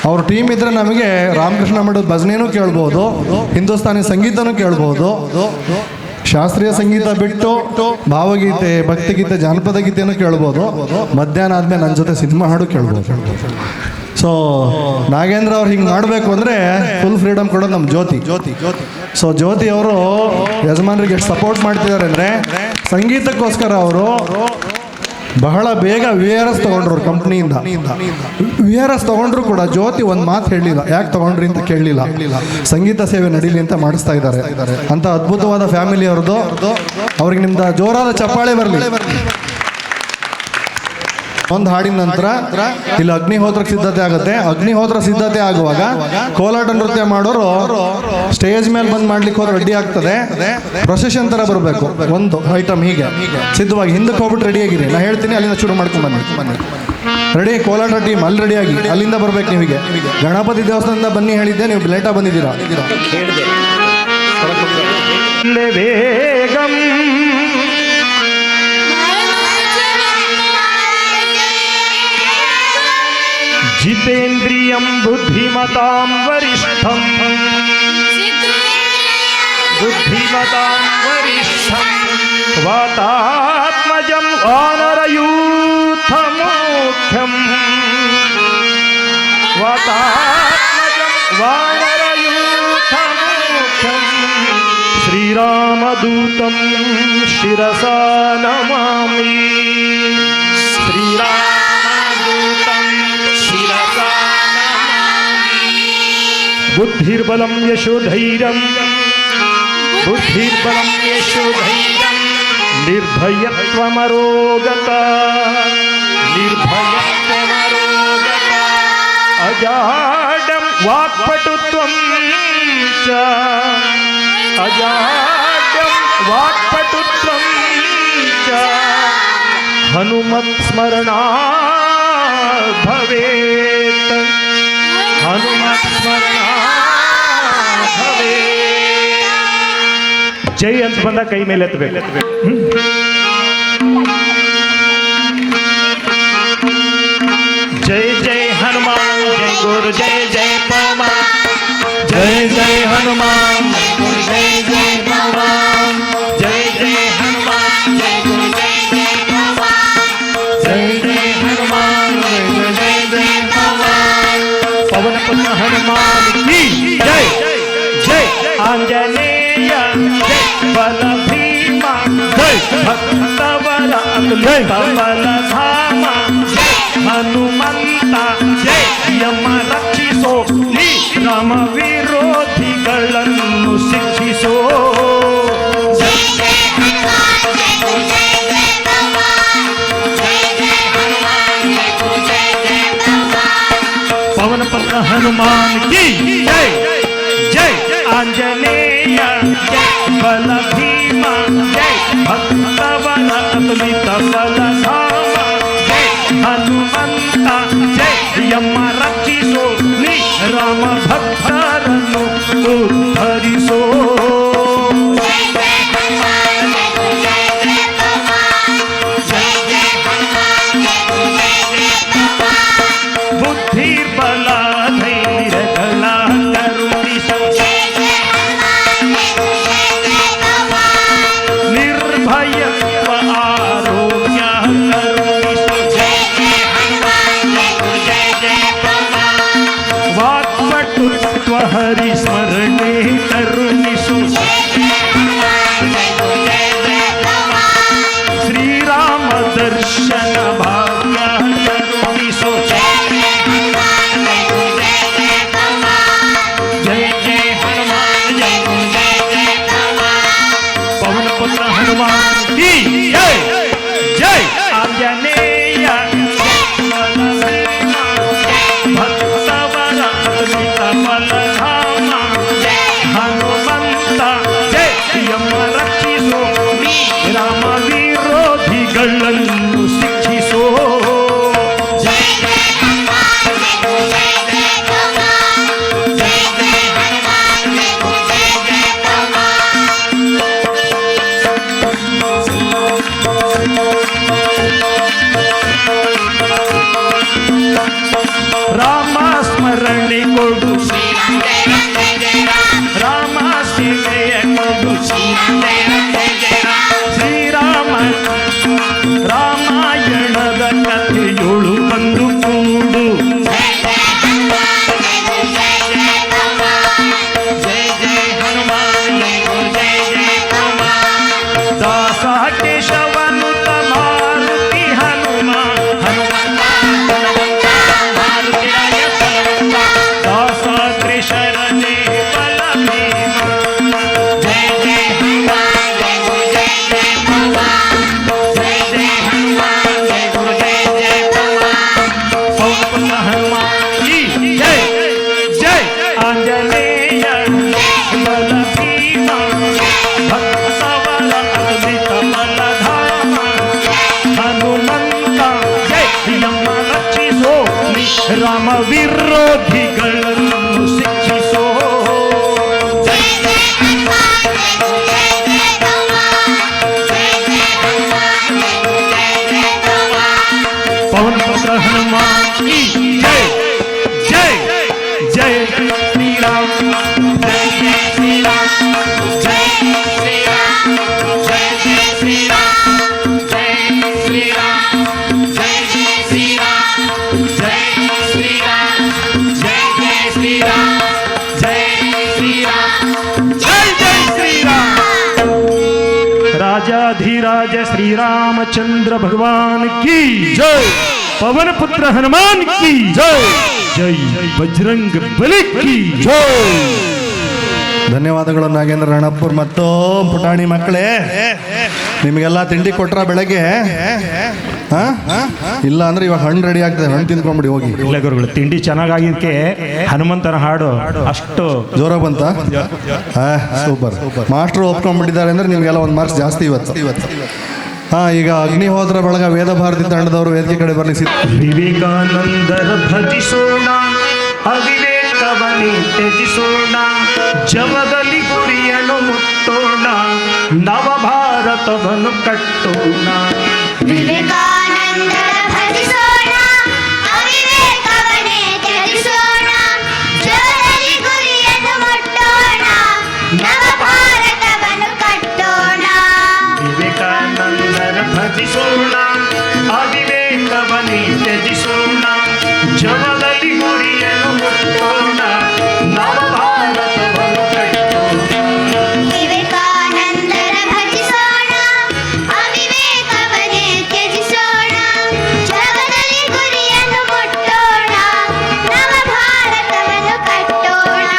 ಅವ್ರ ಟೀಮ್ ಇದ್ರೆ ನಮಗೆ ರಾಮಕೃಷ್ಣ ಮಠದ ಭಜನೆನೂ ಕೇಳ್ಬೋದು, ಹಿಂದೂಸ್ತಾನಿ ಸಂಗೀತನೂ ಕೇಳ್ಬೋದು, ಶಾಸ್ತ್ರೀಯ ಸಂಗೀತ ಬಿಟ್ಟು ಭಾವಗೀತೆ, ಭಕ್ತಿಗೀತೆ, ಜಾನಪದ ಗೀತೆನೂ ಕೇಳ್ಬೋದು. ಮಧ್ಯಾಹ್ನ ಆದ್ಮೇಲೆ ನನ್ನ ಜೊತೆ ಸಿನಿಮಾ ಹಾಡು ಕೇಳ್ಬೋದು. ಸೊ ನಾಗೇಂದ್ರ ಅವ್ರು ಹಿಂಗೆ ಮಾಡಬೇಕು ಅಂದರೆ ಫುಲ್ ಫ್ರೀಡಮ್ ಕೊಡೋದು ನಮ್ಮ ಜ್ಯೋತಿ. ಸೊ ಜ್ಯೋತಿ ಅವರು ಯಜಮಾನರಿಗೆ ಎಷ್ಟು ಸಪೋರ್ಟ್ ಮಾಡ್ತಿದ್ದಾರೆ ಅಂದರೆ, ಸಂಗೀತಕ್ಕೋಸ್ಕರ ಅವರು ಬಹಳ ಬೇಗ VRS ತೊಗೊಂಡ್ರು ಅವ್ರ ಕಂಪ್ನಿಯಿಂದ. VRS ತೊಗೊಂಡ್ರು ಕೂಡ ಜ್ಯೋತಿ ಒಂದು ಮಾತು ಹೇಳಲಿಲ್ಲ, ಯಾಕೆ ತೊಗೊಂಡ್ರಿ ಅಂತ ಕೇಳಲಿಲ್ಲ. ಸಂಗೀತ ಸೇವೆ ನಡೀಲಿ ಅಂತ ಮಾಡಿಸ್ತಾ ಇದ್ದಾರೆ. ಅಂತ ಅದ್ಭುತವಾದ ಫ್ಯಾಮಿಲಿ ಅವ್ರದ್ದು. ಅವ್ರಿಗೆ ನಿಮ್ದು ಜೋರಾದ ಚಪ್ಪಾಳೆ ಬರಲಿ. ಒಂದು ಹಾಡಿನ ನಂತರ ಇಲ್ಲಿ ಅಗ್ನಿಹೋತ್ರಕ್ಕೆ ಸಿದ್ಧತೆ ಆಗುತ್ತೆ. ಅಗ್ನಿಹೋತ್ರ ಸಿದ್ಧತೆ ಆಗುವಾಗ ಕೋಲಾಟ ನೃತ್ಯ ಮಾಡೋರು ಸ್ಟೇಜ್ ಮೇಲೆ ಬಂದು ಮಾಡ್ಲಿಕ್ಕೆ ಹೋದ್ರೆ ರೆಡಿ ಆಗ್ತದೆ. ಪ್ರೊಸೆಷನ್ ತರ ಬರಬೇಕು ಒಂದು ಐಟಮ್ ಹೀಗೆ ಸಿದ್ಧವಾಗಿ. ಹಿಂದಕ್ಕೆ ಹೋಗ್ಬಿಟ್ಟು ರೆಡಿಯಾಗಿರಿ, ನಾ ಹೇಳ್ತೀನಿ, ಅಲ್ಲಿಂದ ಶುರು ಮಾಡ್ಕೊಂಡು ಬನ್ನಿ. ರೆಡಿ, ಕೋಲಾಟ ಟೀಮ್ ಅಲ್ಲಿ ರೆಡಿಯಾಗಿ ಅಲ್ಲಿಂದ ಬರ್ಬೇಕು. ನೀವಿಗೆ ಗಣಪತಿ ದೇವಸ್ಥಾನದಿಂದ ಬನ್ನಿ ಹೇಳಿದ್ದೆ, ನೀವು ಲೇಟಾಗಿ ಬಂದಿದ್ದೀರಾ. जितेन्द्रियं बुद्धिमतां वरिष्ठं, वातात्मजं वानरयूथमुख्यं, श्रीरामदूतं शिरसा नमामि. बुद्धिर्बलं यशोधैर्यं, निर्भयत्वमरोगता, अजाडं वाक्पटुत्वं च, हनुमत्स्मरणा भवेत्, जय अंत बंद कई ಮೇಲೆ ಎತ್ತಬೇಕು. जय जय हनुमान, जय गुरु, जय जय पवन, जय जय हनुमान, जय जय पवन, जय जय हनुमान, जय गुरु, जय जय पवन, जय जय हनुमान, जय जय पवन, पवन पुत्र हनुमान की जय. जय आंजनेय, जय बल भीमा, जय भक्तवरा कमल धाम, जय हनुमंता, जय यम रक्षिसो, ರಾಮ ವಿರೋಧಿಗಳನ್ನು ಶಿಕ್ಷಿಸೋ. हनुमान की जय जय आंजनेय जय बल भीमा जय भक्तवल अतुलित बल धामा जय हनुमंत जय यम रक्षिसो नी राम भक्तरನ್ನು ಉದ್ಧರಿಸೋ ಬುದ್ಧಿರ್ಬಲ ಧೈರ್ಯಗಳ ಕರುಣಿಸೋ ನಿರ್ಭಯತ್ವ ಆರೋಗ್ಯ ಕರುಣಿಸೋ ವಾಕ್ಪಟುತ್ವ ಹರಿಸ್ಮರಣೆ ಕರುಣಿಸು ಶ್ರೀರಾಮ ದರ್ಶನ ಭಾಗ್ಯ ಕರುಣಿಸು ಜಯ ಜಯ ಹನುಮಾನ್ ಜಯ ಪವನ ಪುತ್ರ ಹನುಮಾನ್ ಕಿ ಜಯ ಜಯ ಆಂಜನೇಯ ಭಕ್ತವರ ಅತುಲಿತ ಬಲಧಾಮ ಹನುಮಂತ ಜಯ ಯಮ ರಕ್ಷಿಸೋ ರಾಮ ವಿರೋಧಿಗಳನ್ನು ಶಿಕ್ಷಿಸೋ ರಾಮ ಸ್ಮರಣೆ ಕೊಡು ರಾಮ ಸೇವೆಯ ಕೊಡು ಶ್ರೀರಾಮ ರಾಮಾಯಣದ ಕಥೆಯೊಳು ಬಂದು ಕೂಡು ಜಯ ಜಯ ಹನುಮಾನ್ ದಾಸ ಕೇಶವನುತ ಮಾರುತಿ ಹನುಮ ದಾಸ ಕೃಷ್ಣನೇ ಬಲ ಭೀಮ ಜಯ ಜಯ ಹನುಮಾನ್ ಜಯ ಗುರು ಜಯ ಜಯ ಹನುಮಾನ್ ಜಯ ಗುರು ಜಯ ಜಯ ಪವನ ಹನುಮಾನ್ ಕಿ ಜಯ ಜಯ ಆಂಜನೇಯ ಬಲ ಭೀಮ ಭಕ್ತವರ ಅತುಲಿತ ಬಲಧಾಮ ಹನುಮಂತ ಜಯ ಯಮ ರಕ್ಷಿಸೋ ರಾಮ ವಿರೋಧಿಗಳನ್ನು ಶಿಕ್ಷಿಸೋ ಪವನ ಪುತ್ರ ಹನುಮಾನ್ ಕಿ ಜಯ ಜಯ ಜಯ ಶ್ರೀರಾಮ್ ಜಯ ಜಯ ಶ್ರೀರಾಮ್ ಜಯ ಶ್ರೀರಾಮ್ ಜಯ ಜಯ ಶ್ರೀರಾಮ್ ಜಯ ಶ್ರೀರಾಮ್ ಜಯ ಜಯ ಶ್ರೀರಾಮ್ ಜಯ ಶ್ರೀರಾಮ್ ಜಯ ಜಯ ಶ್ರೀರಾಮ್ ಜಯ ಶ್ರೀರಾಮ್ ಜಯ ಜಯ ಶ್ರೀರಾಮ್ राजाधिराज श्री रामचंद्र भगवान की जय पवन पुत्र हनुमान की जय जय बजरंग बली की जय ಧನ್ಯವಾದಗಳು ನಾಗೇಂದ್ರ ರಣಪುರ್ ಮತ್ತು ಪುಟಾಣಿ ಮಕ್ಕಳೇ. ನಿಮಗೆಲ್ಲ ತಿಂಡಿ ಕೊಟ್ರ ಬೆಳಗ್ಗೆ? ಹಾ? ಇಲ್ಲ ಅಂದ್ರೆ ಇವಾಗ ಹಣ್ಣು ರೆಡಿ ಆಗ್ತದೆ, ಹಣ್ಣು ತಿಂದ್ಕೊಂಡ್ಬಿಡಿ ಹೋಗಿ. ಇಲ್ಲ ಗುರುಗಳು, ತಿಂಡಿ ಚೆನ್ನಾಗಿದ್ದಕ್ಕೆ ಹನುಮಂತನ ಹಾಡು ಅಷ್ಟು ಜೋರ ಬಂತ? ಸೂಪರ್. ಮಾಸ್ಟ್ರು ಒಪ್ಕೊಂಡ್ಬಿಟ್ಟಿದ್ದಾರೆ ಅಂದ್ರೆ ನಿಮ್ಗೆಲ್ಲ ಒಂದು ಮಾರ್ಕ್ಸ್ ಜಾಸ್ತಿ ಇವತ್ತು. ಈಗ ಅಗ್ನಿಹೋತ್ರ ಬಳಗ ವೇದ ಭಾರತಿ ತಂಡದವರು ವೇದಿಕೆ ಕಡೆ ಬರ್ಲಿಕ್ಕೆ ವಿವೇಕಾನಂದರ ಭಜಿಸೋಣ, ಅವಿವೇಕವನ್ನೇ ತ್ಯಜಿಸೋಣ, ಜವದಲ್ಲಿ ಗುರಿಯನ್ನು ಮುಟ್ಟೋಣ, ನವ ಭಾರತವನ್ನು ಕಟ್ಟೋಣ. ವಿವೇಕಾನಂದರ ಭಜಿಸೋಣ, ಅವಿವೇಕವನ್ನೇ ತ್ಯಜಿಸೋಣ, ಜವದಲ್ಲಿ ಗುರಿಯನ್ನು ಮುಟ್ಟೋಣ, ನವ ಭಾರತವನ್ನು ಕಟ್ಟೋಣ. ವಿವೇಕಾನಂದರ ಭಜಿಸೋಣ, ಅವಿವೇಕವನ್ನೇ ತ್ಯಜಿಸೋಣ, ಜವದಲ್ಲಿ ಗುರಿಯನ್ನು ಮುಟ್ಟೋಣ, ನವ ಭಾರತವನ್ನು ಕಟ್ಟೋಣ. ವಿವೇಕಾನಂದರ ಭಜಿಸೋಣ, ಅವಿವೇಕವನ್ನೇ ತ್ಯಜಿಸೋಣ, ಜಗದಲ್ಲಿ ಗುರಿಯನ್ನು ಮುಟ್ಟೋಣ, ನವ ಭಾರತವನ್ನು ಕಟ್ಟೋಣ.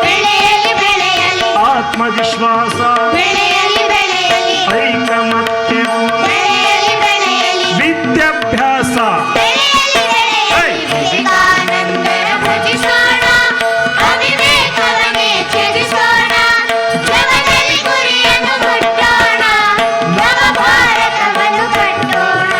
ಬೆಳೆಯಲಿ ಬೆಳೆಯಲಿ ಆತ್ಮವಿಶ್ವಾಸ ಬೆಳೆಯಲಿ ಬೆಳೆಯಲಿ ಐಕಮತ್ಯವು ಬೆಳೆಯಲಿ ಬೆಳೆಯಲಿ ವಿದ್ಯಾಭ್ಯಾಸ ಬೆಳೆಯಲಿ ಬೆಳೆಯಲಿ ವಿವೇಕಾನಂದರ ಭಜಿಸೋಣ ಅವಿವೇಕವನ್ನೇ ತ್ಯಜಿಸೋಣ ಜಗದಲ್ಲಿ ಗುರಿಯನ್ನು ಮುಟ್ಟೋಣ ನವ ಭಾರತವನ್ನು ಕಟ್ಟೋಣ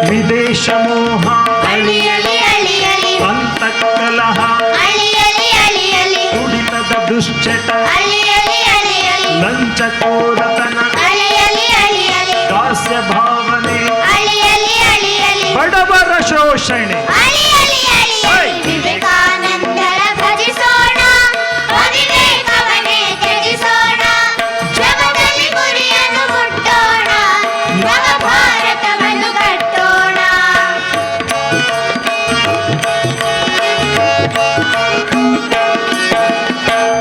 ವಿದೇಶ ಮೋಹ ಅಳಿಯಲಿ ಅಳಿಯಲಿ ಅಂತಃಕಲಹ ಅಳಿಯಲಿ ಅಳಿಯಲಿ ಕುಡಿತದ ದುಶ್ಚಟ ಅಳಿಯಲಿ ಅಳಿಯಲಿ ಲಂಚಕೋರತನ ಅಳಿಯಲಿ ಅಳಿಯಲಿ ದಾಸ್ಯ ಭಾವನೆ ಅಳಿಯಲಿ ಅಳಿಯಲಿ ಬಡವರ ಶೋಷಣೆ ಅಳಿಯಲಿ ಅಳಿಯಲಿ ವಿವೇಕಾನಂದರ ಭಜಿಸೋಣ ಅವಿವೇಕವನ್ನೇ ತ್ಯಜಿಸೋಣ ಜಗದಲ್ಲಿ ಗುರಿಯನ್ನು ಮುಟ್ಟೋಣ ನವ ಭಾರತವನ್ನು ಕಟ್ಟೋಣ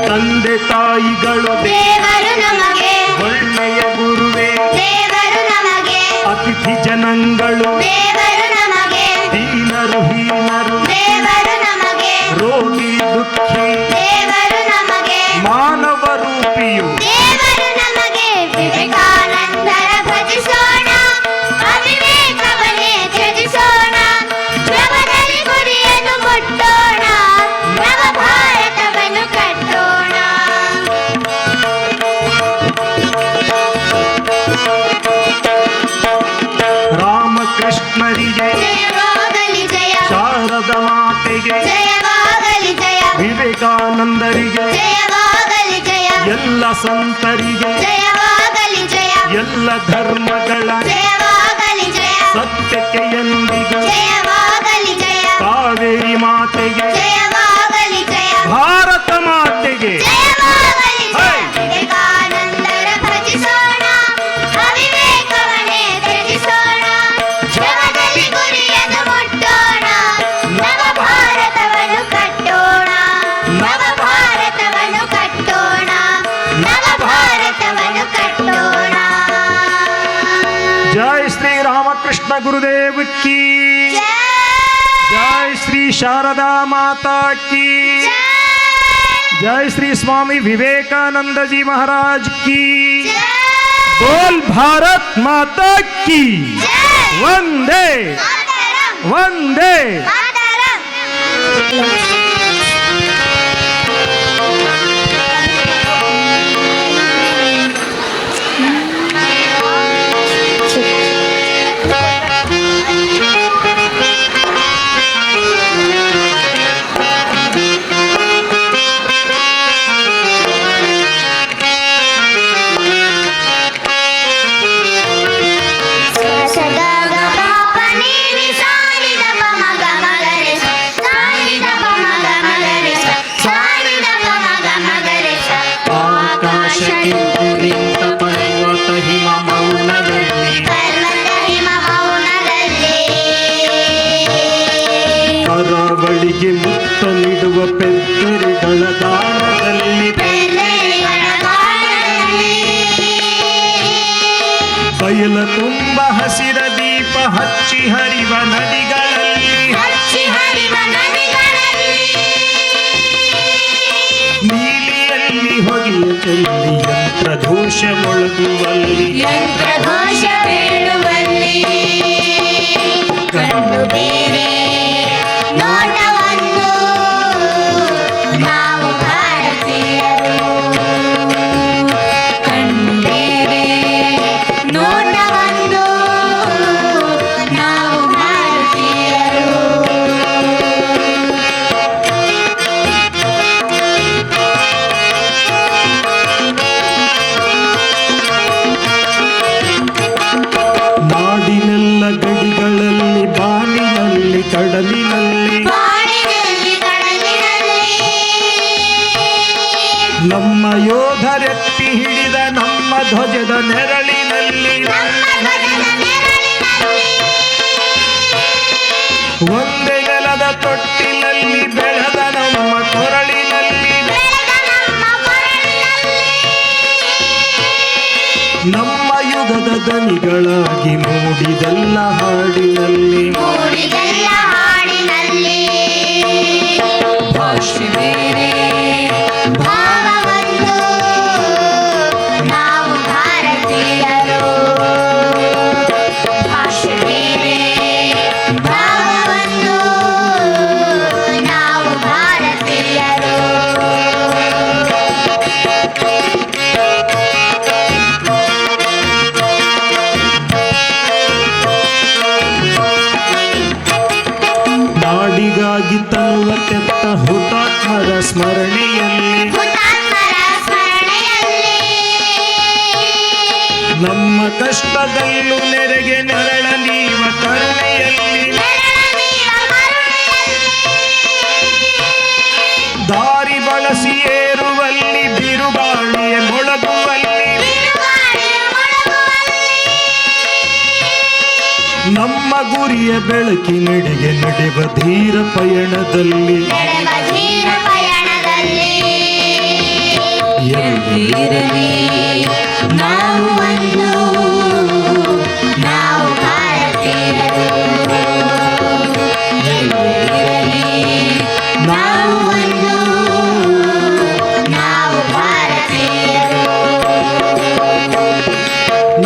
ತಂದೆ ತಾಯಿಗಳು ದೇವರು ನಮಗೆ ಒಳ್ಳೆಯ ಗುರುವೇ ದೇವರು ನಮಗೆ ಅತಿಥಿ ಜನಗಳು ದೇವರು ನಮಗೆ ದೀನರು ಹೀನರು ದೇವರು ನಮಗೆ ರೋಗಿ ದುಃಖಿ ದೇವರು ನಮಗೆ ಮಾನವ ರೂಪಿಯು ದೇವರು ನಮಗೆ ವಿವೇಕಾನಂದರ ಭಜಿಸೋಣ ಅವಿವೇಕವನ್ನೇ ತ್ಯಜಿಸೋಣ ಜಗದಲ್ಲಿ ಗುರಿಯನ್ನು ಮುಟ್ಟೋಣ ನವ ಭಾರತವನ್ನು ಕಟ್ಟೋಣ ರಾಮಕೃಷ್ಣರಿಗೆ ಜಯವಾಗಲಿ ಜಯ ಶಾರದ ಮಾತೆಗೆ ಜಯವಾಗಲಿ ಜಯ ವಿವೇಕಾನಂದರಿಗೆ ಜಯವಾಗಲಿ ಜಯ ಎಲ್ಲ ಸಂತರಿಗೆ ಜಯವಾಗಲಿ ಜಯ ಎಲ್ಲ ಧರ್ಮಗಳ ಜಯವಾಗಲಿ ಜಯ ಸತ್ಯಕ್ಕೆ ಎಂದಿಗೂ ಜಯವಾಗಲಿ ಜಯ ಕಾವೇರಿ ಮಾತೆಗೆ ಜಯವಾಗಲಿ ಜಯ ಭಾರತ ಮಾತೆಗೆ ಜಯವಾಗಲಿ ಜಯ ಹೇ! ವಿವೇಕಾನಂದರ ಭಜಿಸೋಣ ಅವಿವೇಕವನ್ನೇ ತ್ಯಜಿಸೋಣ ಜಗದಲ್ಲಿ ಗುರಿಯನ್ನು ಮುಟ್ಟೋಣ ನವ ಭಾರತವನ್ನು ಕಟ್ಟೋಣ ನವ ಭಾರತವನ್ನು ಕಟ್ಟೋಣ ನವ ಭಾರತವನ್ನು ಕಟ್ಟೋಣ ಜೈ ಶ್ರೀ ರಾಮಕೃಷ್ಣ ಗುರುದೇವ್ ಕಿ ಜೈ जय श्री शारदा माता की ಜೈ जय श्री स्वामी विवेकानंद जी महाराज की ಜೈ बोल भारत माता की ಜೈ वंदे ಮಾತರಂ वंदे ಮಾತರಂ ಸದಾ ಗ ಪಾಪ ನೀನಿ ಸಾನಿದ ಪಮ ಗ ಮಗರೆ ಸಾನಿದ ಪಮ ಗ ಮಗರೆ ಸಾನಿದ ಪಮ ಗ ಮಗರೆ ಆಕಾಶಕ್ಕಿಂತ ಪರ್ವತ ಹಿಮ ಮೌನದಲ್ಲಿ ಪರ್ವತ ಹಿಮ ಮೌನದಲ್ಲಿ ಕರಾವಳಿಗೆ ಮುತ್ತ ನೀಡುವ ಪೆದ್ದರಿಗಳ ದಾನದಲ್ಲಿ ಬೆಳ್ಳೆಗಳ ಗಾಳದಲ್ಲಿ ಬಯಲ ತುಂಬ ಹಸಿರ ದೀಪ ಹಚ್ಚಿ ಹರಿವ ನದಿಗಳಲ್ಲಿ ಹಚ್ಚಿ ಹರಿವ ನದಿಗಳಲ್ಲಿ ನೀಲಿಯಲ್ಲಿ ಹೊಗೆಯ ಚೆಲ್ಲಿ ಯಂತ್ರ ದೋಷ ಮೊಳಗುವಲ್ಲಿ ಯಂತ್ರಘೋಷ ಬೇಡುವಲ್ಲಿ ಕಣ್ಣು ಬೇರೆ ನೋಟವನ್ನು ನಾವು ಭಾರತೀಯರು ಕಣ್ಣು ಬೇರೆ ನೋಟವನ್ನು ನಾವು ಭಾರತೀಯರು ನಾಡಿನೆಲ್ಲ ಗಡಿಗಳಲ್ಲಿ ಬಾನಿನಲ್ಲಿ ಕಡಲಿನಲ್ಲಿ ಬಾಡಿನಲ್ಲಿ ಕಡಲಿನಲ್ಲಿ ನಮ್ಮ ಯೋಧರೆತ್ತಿ ಹಿಡಿದ ನಮ್ಮ ಧ್ವಜದ ನೆರಳಿನಲ್ಲಿ ನಮ್ಮ ಧ್ವಜದ ನೆರಳಿನಲ್ಲಿ ಒಂದೇ ನೆಲದ ತೊಟ್ಟಿಲಲ್ಲಿ ಬೆಳೆದ ನಮ್ಮ ಕೊರಳಿನಲ್ಲಿ ಬೆಳೆದ ನಮ್ಮ ಕೊರಳಿನಲ್ಲಿ ನಮ್ಮ ಯುಗದ ದನಿ ಮಣಿಗಳಾಗಿ ಮೂಡಿದೆಲ್ಲ ಹಾಡಿನಲ್ಲಿ ಮೂಡಿದೆಲ್ಲ ಹಾಡಿನಲ್ಲಿ ಭಾಷೆ ಬೇರೆ ಭಾವವೊಂದು ನಾವು ಭಾರತೀಯರು ಭಾಷೆ ಬೇರೆ ಭಾವವೊಂದು ನಾವು ಭಾರತೀಯರು ನಾಡಿಗಾಗಿ ತನುವ ತೆತ್ತ ಹುತಾತ್ಮರ ಸ್ಮರಣೆಯಲ್ಲಿ ಹುತಾತ್ಮರ ಸ್ಮರಣೆಯಲ್ಲಿ ನಮ್ಮ ಕಷ್ಟದಲ್ಲೂ ನೆರೆಗೆ ನೆರಳನೀವ ಕರುಣೆಯಲ್ಲಿ ನೆರಳನೀವ ಕರುಣೆಯಲ್ಲಿ ದಾರಿ ಬಳಸಿ ಏರುವಲ್ಲಿ ಬಿರುಗಾಳಿಯ ಮೊಳಗುವಲ್ಲಿ ಬಿರುಗಾಳಿಯ ಮೊಳಗುವಲ್ಲಿ ನಮ್ಮ ಗುರಿಯ ಬೆಳಕಿನೆಡೆಗೆ ನಡೆವ ಧೀರ ಪಯಣದಲ್ಲಿ ನಡೆವ ಧೀರ ಪಯಣದಲ್ಲಿ ಎಲ್ಲಿರಲಿ ನಾವು ಒಂದು ನಾವು ಭಾರತೀಯರು ಎಲ್ಲಿರಲಿ ನಾವು ಒಂದು ನಾವು ಭಾರತೀಯರು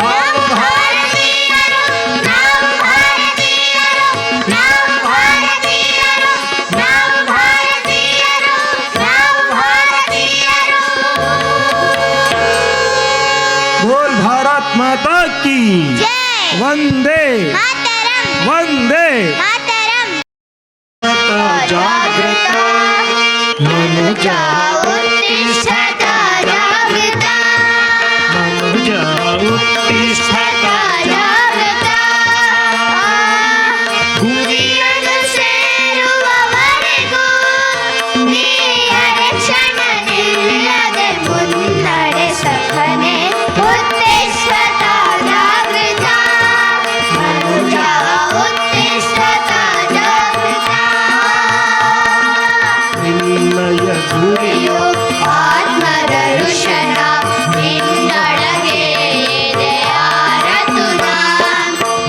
ನಾವು ಭಾರತೀಯರು ನಾವು ಭಾರತೀಯರು ನಾವು ಭಾರತೀಯರು ನಾವು ಭಾರತೀಯರು ನಾವು ಭಾರತೀಯರು ಬೋಲ್ ಭಾರತ್ ಮಾತಾ ಕಿ ಜೈ ವಂದೇ ಮಾತರಂ ವಂದೇ ಮಾತರಂ ಜಾಗೃತ ಮನುಜ ಉತ್ತಿಷ್ಠತ ಜಾಗೃತ ಮನುಜ ಉತ್ತಿಷ್ಠತ ಜಾಗೃತ ಗುರಿಯನ್ನು ಸೇರುವವರೆಗೂ ನೀ ಅರಕ್ಷಣ ನಿಲ್ಲದೆ ಮುನ್ನಡೆ ಸಖನೆ ಉತ್ತಿಷ್ಠತ ಜಾಗೃತ ಮನುಜ ಉತ್ತಿಷ್ಠತ ಜಾಗೃತ ನಿನ್ನಯ ಗುರಿಯು ಆತ್ಮದರ್ಶನ ನಿನ್ನೊಳಗೆ ಇದೆ ಆರತುನ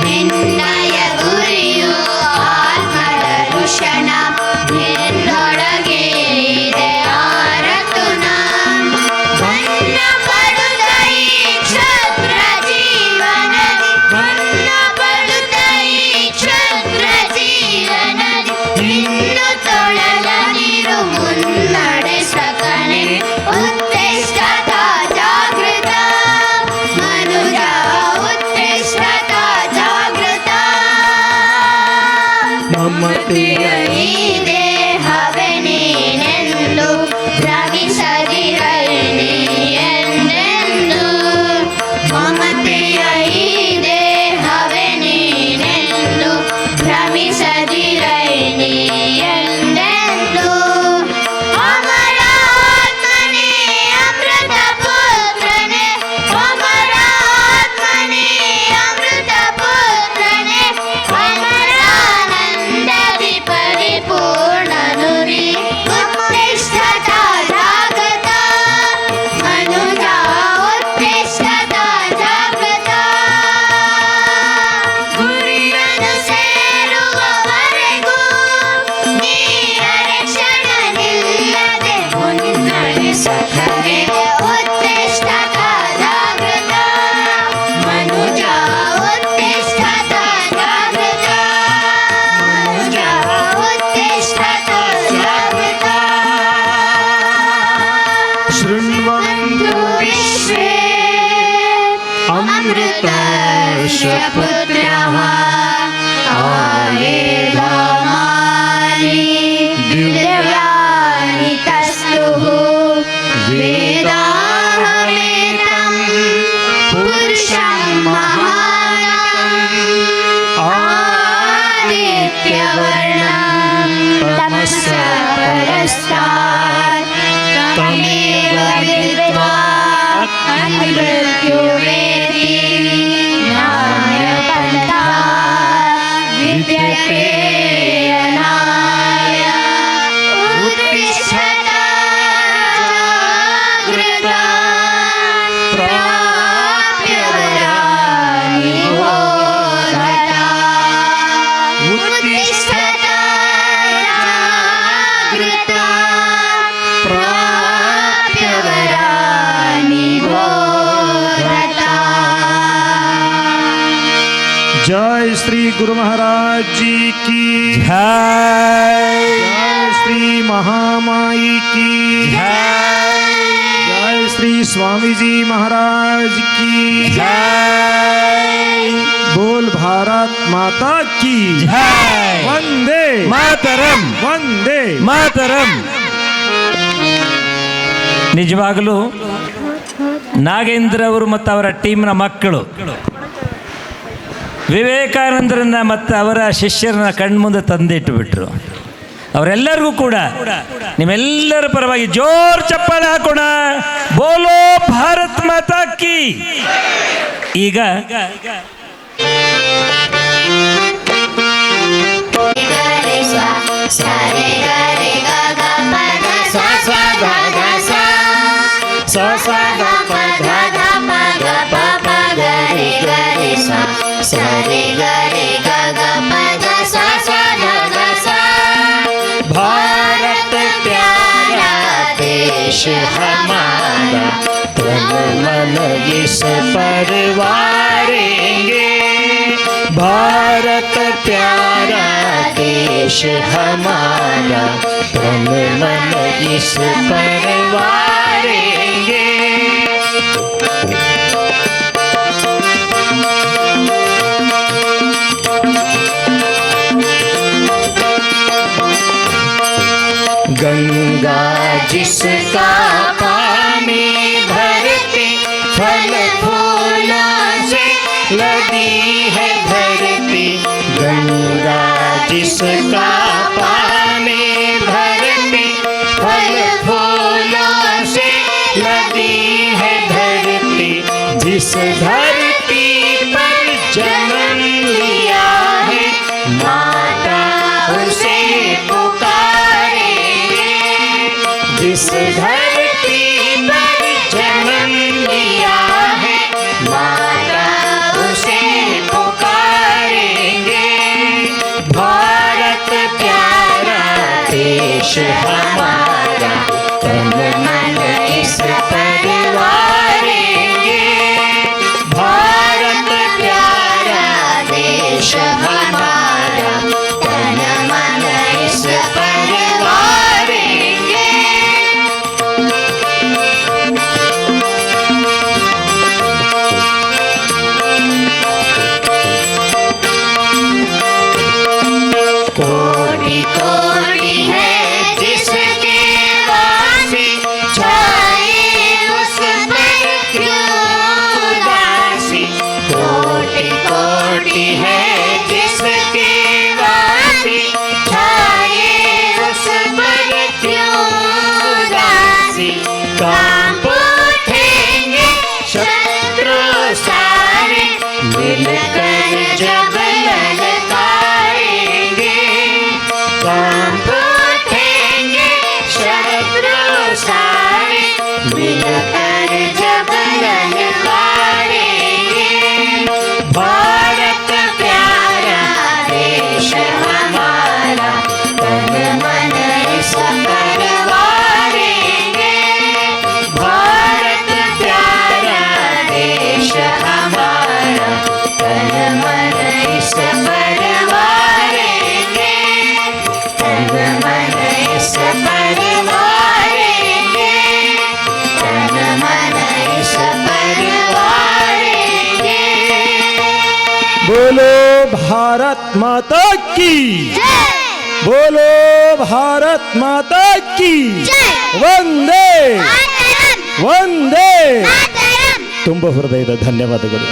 ನಿನ್ನಯ ಗುರಿಯು ಆತ್ಮದರ್ಶನ ನಿನ್ನೊಳಗೆ ಇದೆ ಆರತುನ ಬಣ್ಣ ಪಡುತ್ತ ಈ ಕ್ಷುದ್ರ ಜೀವನದಿ ಬಣ್ಣ ಪಡುತ್ತ ಈ ಕ್ಷುದ್ರ ಜೀವನದಿ ಇನ್ನು ತೊಳಲ ನೀರು ಮುನ್ನಡೆ ಸಕನೆ ಉತ್ತಿಷ್ಠತ ಜಾಗೃತ ಮನುಜ ಉತ್ತಿಷ್ಠತ ಜಾಗೃತ ಮಮತೆಯ ಈ ದೇಹವೇ ನೀನೆಂದು ಭ್ರಮಿಸದಿರಲಿ ಎಂದೆಂದು ಮಮತೆಯ ಈ ದೇಹವೇ ನೀನೆಂದು ಭ್ರಮಿಸದಿರಲಿ ಎಂದೆಂದು ಅಮರ ಆತ್ಮನೇ ಅಮೃತ ಪುತ್ರನೇ ಅಮರ ಆತ್ಮನೇ ಅಮೃತ ಪುತ್ರನೇ ಅಮರಾನಂದದಿ ಪರಿಪೂರ್ಣನುರಿ ಉತ್ತಿಷ್ಠತ ಜಾಗೃತ ಮನುಜ ಉತ್ತಿಷ್ಠತ ಜಾಗೃತ ಗುರಿಯನ್ನು ಸೇರುವವರೆಗೂ ನೀ ಅರಕ್ಷಣ ನಿಲ್ಲದೆ ಮುನ್ನಡೆ ಸಖನೆ ಉತ್ತಿಷ್ಠತ ಜಾಗೃತ ಮನುಜ ಉತ್ತಿಷ್ಠತ ಜಾಗೃತ ಮನುಜ ಉತ್ತಿಷ್ಠತ ಜಾಗೃತ ಶೃಣ್ವಂತು ವಿಶ್ವೇ ಅಮೃತಸ್ಯ ಪುತ್ರಃ ಆವೇದಾಮಾನಿ ದಿವ್ಯಾನಿ ತಸ್ತುಃ ವೇದಾಹಮೇತಂ ಪುರುಷಂ ಮಹಾನಂ ಆದಿತ್ಯವರ್ಣಂ ತಮಸ ಪರಸ್ತಾತ್ ತಮೇವ ವಿದ್ವಾ ಅಮೃತ್ಯುವೇದಿ ನ್ಯಾಯಪಂಥಾ ವಿದ್ಯತೆ ಅನಾಯ ಉತ್ತಿಷ್ಠತ ಜಾಗೃತ ಪ್ರಾಪ್ಯ ವರಾನಿ उत्तिष्ठत जागृता प्राप्य वरानि बोधता। जय श्री गुरु महाराज जी की जय जय श्री महामाई की जय श्री स्वामी जी महाराज की जय बोल भारत माता की जय वंदे ಮಾತರಂ वंदे ಮಾತರಂ. ನಿಜವಾಗಲೂ ನಾಗೇಂದ್ರ ಅವರು ಮತ್ತು ಅವರ ಟೀಮ್ನ ಮಕ್ಕಳು ವಿವೇಕಾನಂದರನ್ನ ಮತ್ತು ಅವರ ಶಿಷ್ಯರನ್ನ ಕಣ್ಮುಂದೆ ತಂದಿಟ್ಟುಬಿಟ್ರು. ಅವರೆಲ್ಲರಿಗೂ ಕೂಡ ನಿಮ್ಮೆಲ್ಲರ ಪರವಾಗಿ ಜೋರ್ ಚಪ್ಪಾಳೆ ಹಾಕೋಣ. ಬೋಲೋ ಭಾರತ್ ಮಾತಾ ಕಿ. ಈಗ ಗರೆ ಸ್ವ ಸರೆ ಗರೆ ಗ ಗ ಪ ದ ಸ ಸ ಗ ಗ ಸ ಸ ಸ ಗ ಪ ಧ ಧ ಪ ಗ ಪ ಪ ಗರೆ ಗರೆ ಸ್ವ ಸರೆ ಗರೆ ಗ ಗ ಪ ದ ಸ ಸ ಗ ಗ ಸ. भारत प्यारा देश हमारा तन मन इस पर वारेंगे. भारत प्यारा देश हमारा तन मन इस पर वारेंगे. गंगा जिसका पानी भरते फल फूलों से लदी है धरती. गंगा जिसका पानी भरते फल फूलों से लदी है धरती. जिस धरती पर जन्म लिया है माता उसे पुकारेंगे. जिस धरती पर जन्म लिया है माता उसे पुकारेंगे. भारत प्यारा देश हमारा तन मन इस पर वारेंगे. भारत प्यारा देश हमारा तन मन इस पर वारेंगे. कोटि कोटि है जिसके वासी छाए उस पर क्यों उदासी. कोटि कोटि है जिसके वासी छाए उस पर क्यों उदासी. कांप उठेंगे शत्रु सारे मिलकर जब ललकारेंगे. कांप उठेंगे शत्रु सारे मिलकर जब ललकारेंगे. भारत प्यारा देश हमारा तन मन इस पर वारेंगे. भारत प्यारा देश हमारा तन मन इस पर वारेंगे. तन मन इस पर वारेंगे. तन मन इस पर वारेंगे. बोलो भारत माता की जय बोलो भारत माता की जय. ವಂದೇ ಮಾತರಂ ವಂದೇ ಮಾತರಂ. ತುಂಬ ಹೃದಯದ ಧನ್ಯವಾದಗಳು.